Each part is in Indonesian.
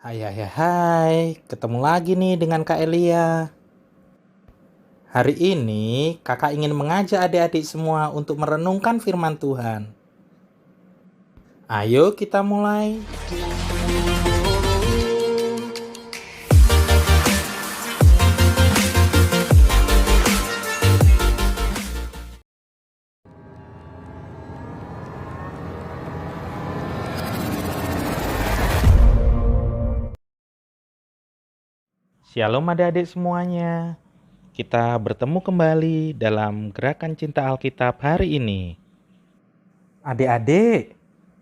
Hai, ketemu lagi nih dengan Kak Elia. Hari ini kakak ingin mengajak adik-adik semua untuk merenungkan firman Tuhan. Ayo kita mulai. Shalom adik-adik semuanya. Kita bertemu kembali dalam Gerakan Cinta Alkitab hari ini. Adik-adik,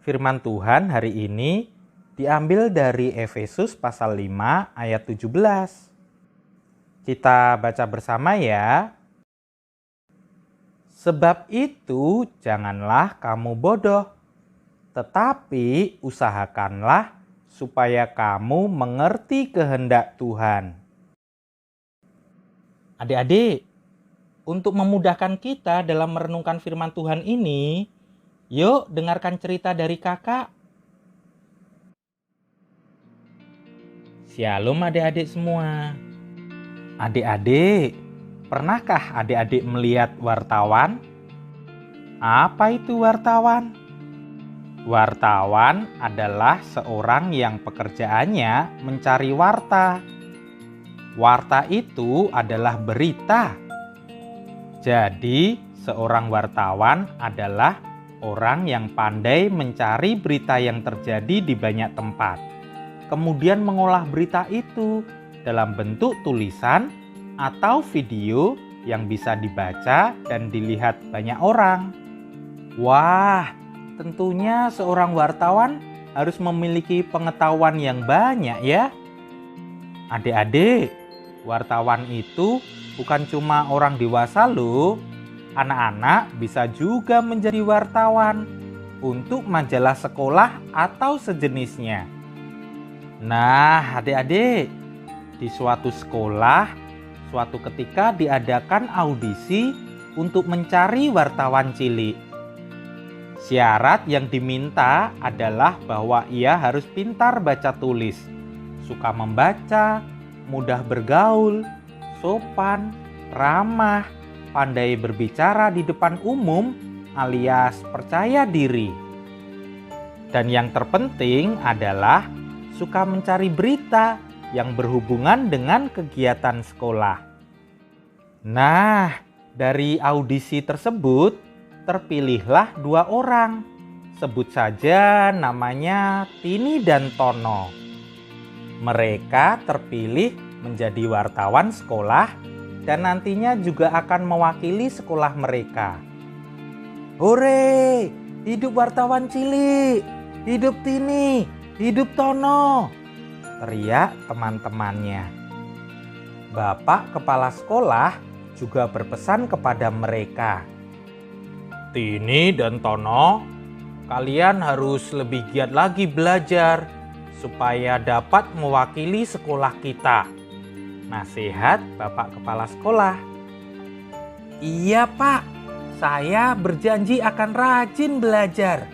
firman Tuhan hari ini diambil dari Efesus pasal 5 ayat 17. Kita baca bersama ya. Sebab itu janganlah kamu bodoh, tetapi usahakanlah supaya kamu mengerti kehendak Tuhan. Adik-adik, untuk memudahkan kita dalam merenungkan firman Tuhan ini, yuk dengarkan cerita dari kakak. Shalom adik-adik semua. Adik-adik, pernahkah adik-adik melihat wartawan? Apa itu wartawan? Wartawan adalah seorang yang pekerjaannya mencari warta. Warta itu adalah berita. Jadi, seorang wartawan adalah orang yang pandai mencari berita yang terjadi di banyak tempat. Kemudian mengolah berita itu dalam bentuk tulisan atau video yang bisa dibaca dan dilihat banyak orang. Wah, tentunya seorang wartawan harus memiliki pengetahuan yang banyak ya. Adik-adik, wartawan itu bukan cuma orang dewasa loh. Anak-anak bisa juga menjadi wartawan untuk majalah sekolah atau sejenisnya. Nah, adik-adik, di suatu sekolah, suatu ketika diadakan audisi untuk mencari wartawan cilik. Syarat yang diminta adalah bahwa ia harus pintar baca tulis, suka membaca, mudah bergaul, sopan, ramah, pandai berbicara di depan umum, alias percaya diri. Dan yang terpenting adalah suka mencari berita yang berhubungan dengan kegiatan sekolah. Nah, dari audisi tersebut terpilihlah 2 orang. Sebut saja namanya Tini dan Tono. Mereka terpilih menjadi wartawan sekolah dan nantinya juga akan mewakili sekolah mereka. Hore, hidup wartawan cilik, hidup Tini, hidup Tono, teriak teman-temannya. Bapak kepala sekolah juga berpesan kepada mereka. Tini dan Tono, kalian harus lebih giat lagi belajar supaya dapat mewakili sekolah kita. Nasihat Bapak Kepala Sekolah. Iya Pak, saya berjanji akan rajin belajar,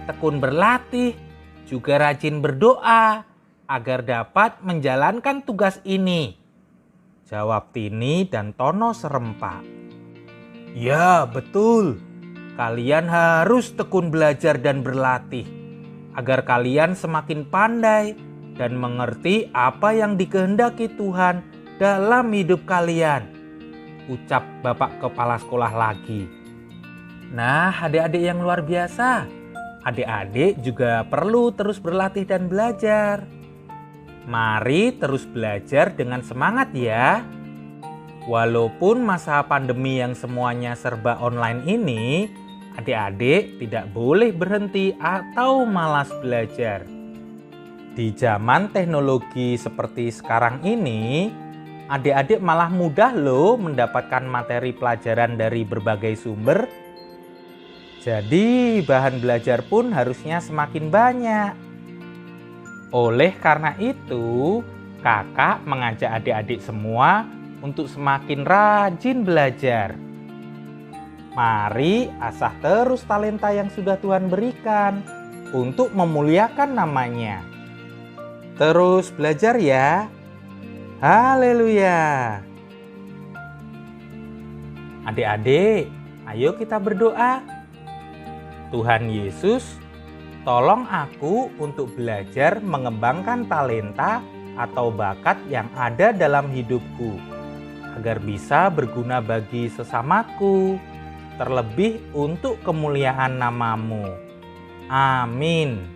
tekun berlatih, juga rajin berdoa agar dapat menjalankan tugas ini, jawab Tini dan Tono serempak. Ya betul, kalian harus tekun belajar dan berlatih agar kalian semakin pandai dan mengerti apa yang dikehendaki Tuhan dalam hidup kalian, ucap Bapak Kepala Sekolah lagi. Nah, adik-adik yang luar biasa, adik-adik juga perlu terus berlatih dan belajar. Mari terus belajar dengan semangat ya. Walaupun masa pandemi yang semuanya serba online ini, adik-adik tidak boleh berhenti atau malas belajar. Di zaman teknologi seperti sekarang ini, adik-adik malah mudah loh mendapatkan materi pelajaran dari berbagai sumber. Jadi bahan belajar pun harusnya semakin banyak. Oleh karena itu, kakak mengajak adik-adik semua untuk semakin rajin belajar. Mari asah terus talenta yang sudah Tuhan berikan untuk memuliakan namanya. Terus belajar ya. Haleluya. Adik-adik, ayo kita berdoa. Tuhan Yesus, tolong aku untuk belajar mengembangkan talenta atau bakat yang ada dalam hidupku, agar bisa berguna bagi sesamaku, terlebih untuk kemuliaan nama-Mu. Amin.